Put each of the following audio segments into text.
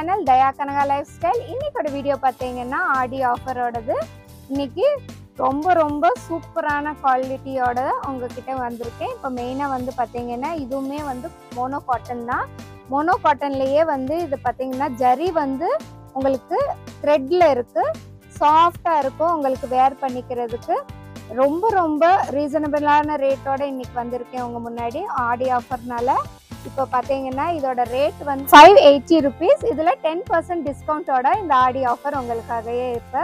Channel தயா Kanaka life style. இன்னைக்கோட video பார்த்தீங்கன்னா ஆடி ஆஃபரோடது. இன்னைக்கு ரொம்ப ரொம்ப சூப்பரான குவாலிட்டியோட உங்ககிட்ட வந்திருக்கேன். இப்போ மெயினாக வந்து பார்த்தீங்கன்னா இதுவுமே வந்து மோனோ காட்டன் தான். மோனோ காட்டன்லேயே வந்து இது பார்த்தீங்கன்னா ஜரி வந்து உங்களுக்கு த்ரெட்டில் இருக்குது, சாஃப்டாக இருக்கும். உங்களுக்கு வேர் பண்ணிக்கிறதுக்கு ரொம்ப ரொம்ப ரீசனபிளான ரேட்டோட இன்னைக்கு வந்திருக்கேன் உங்கள் முன்னாடி ஆடி ஆஃபர்னால. இப்போ பார்த்தீங்கன்னா இதோட ரேட் வந்து 580 rupees. இதில் 10% டிஸ்கவுண்ட்டோட இந்த ஆடி ஆஃபர் உங்களுக்காகவே இப்போ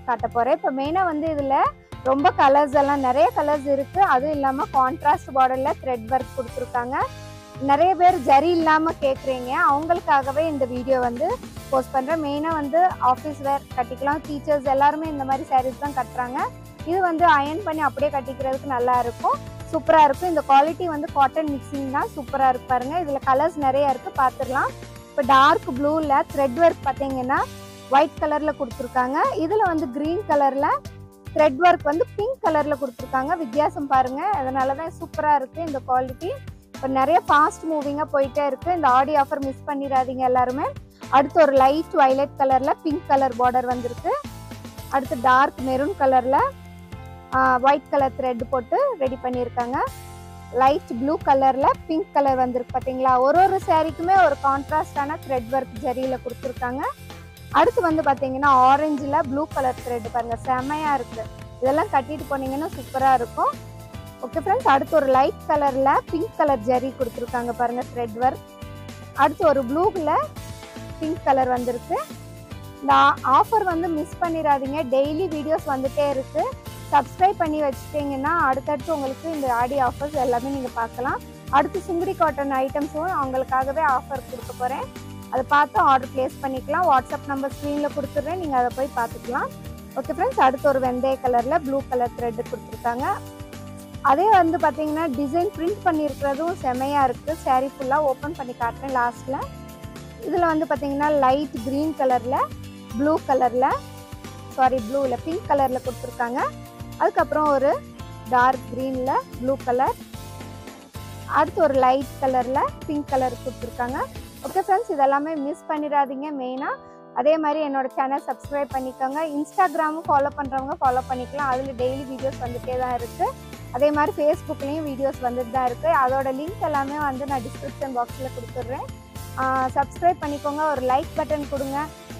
காட்ட போகிறேன். இப்போ மெயினாக வந்து இதில் ரொம்ப கலர்ஸ் எல்லாம் நிறைய கலர்ஸ் இருக்குது. அதுவும் இல்லாமல் கான்ட்ராஸ்ட் பார்டரில் த்ரெட் ஒர்க் கொடுத்துருக்காங்க. நிறைய பேர் ஜரி இல்லாமல் கேட்குறீங்க, அவங்களுக்காகவே இந்த வீடியோ வந்து போஸ்ட் பண்ணுறேன். மெயினாக வந்து ஆஃபீஸ் வேர் கட்டிக்கலாம், டீச்சர்ஸ் எல்லாருமே இந்த மாதிரி சாரீஸ் தான் கட்டுறாங்க. இது வந்து அயன் பண்ணி அப்படியே கட்டிக்கிறதுக்கு நல்லா இருக்கும், சூப்பராக இருக்கும். இந்த குவாலிட்டி வந்து காட்டன் மிக்சிங் தான், சூப்பராக இருக்கு பாருங்க. இதில் கலர்ஸ் நிறைய இருக்குது, பார்த்துடலாம். இப்போ டார்க் ப்ளூவில் த்ரெட் ஒர்க் பார்த்தீங்கன்னா ஒயிட் கலரில் கொடுத்துருக்காங்க. இதில் வந்து க்ரீன் கலரில் த்ரெட் ஒர்க் வந்து பிங்க் கலரில் கொடுத்துருக்காங்க. வித்தியாசம் பாருங்கள், அதனால தான் சூப்பராக இருக்குது இந்த குவாலிட்டி. இப்போ நிறைய ஃபாஸ்ட் மூவிங்காக போயிட்டே இருக்குது. இந்த ஆடி ஆஃபர் மிஸ் பண்ணிடாதீங்க எல்லாருமே. அடுத்து ஒரு லைட் வயலட் கலரில் பிங்க் கலர் பார்டர் வந்திருக்கு. அடுத்து டார்க் மெரூன் கலரில் ஒயிட் கலர் த்ரெட் போட்டு ரெடி பண்ணியிருக்காங்க. லைட் ப்ளூ கலரில் பிங்க் கலர் வந்திருக்கு பார்த்தீங்களா. ஒரு ஒரு சாரீக்குமே ஒரு கான்ட்ராஸ்டான த்ரெட் ஒர்க் ஜரியில் கொடுத்துருக்காங்க. அடுத்து வந்து பார்த்தீங்கன்னா ஆரஞ்சில் ப்ளூ கலர் த்ரெட் பாருங்கள், செமையாக இருக்குது. இதெல்லாம் கட்டிட்டு போனீங்கன்னா சூப்பராக இருக்கும். ஓகே ஃப்ரெண்ட்ஸ், அடுத்து ஒரு லைட் கலரில் பிங்க் கலர் ஜரி கொடுத்துருக்காங்க பாருங்கள், த்ரெட் ஒர்க். அடுத்து ஒரு ப்ளூவில் பிங்க் கலர் வந்திருக்கு. இந்த ஆஃபர் வந்து மிஸ் பண்ணிடாதீங்க, டெய்லி வீடியோஸ் வந்துகிட்டே இருக்குது. சப்ஸ்கிரைப் பண்ணி வச்சுட்டிங்கன்னா அடுத்தடுத்து உங்களுக்கு இந்த ஆடி ஆஃபர்ஸ் எல்லாமே நீங்கள் பார்க்கலாம். அடுத்து சுங்குடி காட்டன் ஐட்டம்ஸும் அவங்களுக்காகவே ஆஃபர் கொடுக்க போகிறேன். அதை பார்த்து ஆர்டர் ப்ளேஸ் பண்ணிக்கலாம். வாட்ஸ்அப் நம்பர் ஸ்க்ரீனில் கொடுத்துட்றேன், நீங்கள் அதை போய் பார்த்துக்கலாம். ஓகே ஃப்ரெண்ட்ஸ், அடுத்து ஒரு வெந்தய கலரில் ப்ளூ கலர் த்ரெட்டு கொடுத்துருக்காங்க. அதே வந்து பார்த்தீங்கன்னா டிசைன் பிரிண்ட் பண்ணியிருக்கிறதும் செமையாக இருக்குது. சாரீ ஃபுல்லாக ஓப்பன் பண்ணி காட்டுறேன் லாஸ்ட்டில். இதில் வந்து பார்த்தீங்கன்னா லைட் க்ரீன் கலரில் ப்ளூ ப்ளூவில் பிங்க் கலரில் கொடுத்துருக்காங்க. அதுக்கப்புறம் ஒரு டார்க் க்ரீனில் ப்ளூ கலர், அடுத்து ஒரு லைட் கலரில் பிங்க் கலர் கொடுத்துருக்காங்க. ஓகே ஃப்ரெண்ட்ஸ், இதெல்லாமே மிஸ் பண்ணிடாதீங்க. மெயினாக அதே மாதிரி என்னோடய சேனல் சப்ஸ்கிரைப் பண்ணிக்கோங்க. இன்ஸ்டாகிராமும் ஃபாலோ பண்ணுறவங்க ஃபாலோ பண்ணிக்கலாம், அதில் டெய்லி வீடியோஸ் வந்துகிட்டே தான் இருக்குது. அதே மாதிரி ஃபேஸ்புக்லேயும் வீடியோஸ் வந்துட்டு தான் இருக்குது. அதோட லிங்க் எல்லாமே வந்து நான் டிஸ்கிரிப்ஷன் பாக்ஸில் கொடுத்துட்றேன். சப்ஸ்கிரைப் பண்ணிக்கோங்க, ஒரு லைக் பட்டன் கொடுங்க.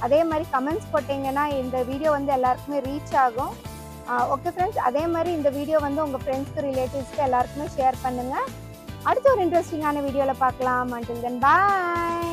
அதே மாதிரி கமெண்ட்ஸ் போட்டிங்கன்னா இந்த வீடியோ வந்து எல்லாருக்குமே ரீச் ஆகும். ஓகே ஃப்ரெண்ட்ஸ், அதே மாதிரி இந்த வீடியோ வந்து உங்கள் ஃப்ரெண்ட்ஸ்க்கு ரிலேட்டிவ்ஸ்க்கு எல்லாருக்குமே ஷேர் பண்ணுங்கள். அடுத்த ஒரு இன்ட்ரெஸ்டிங்கான வீடியோவில் பார்க்கலாம். until then bye.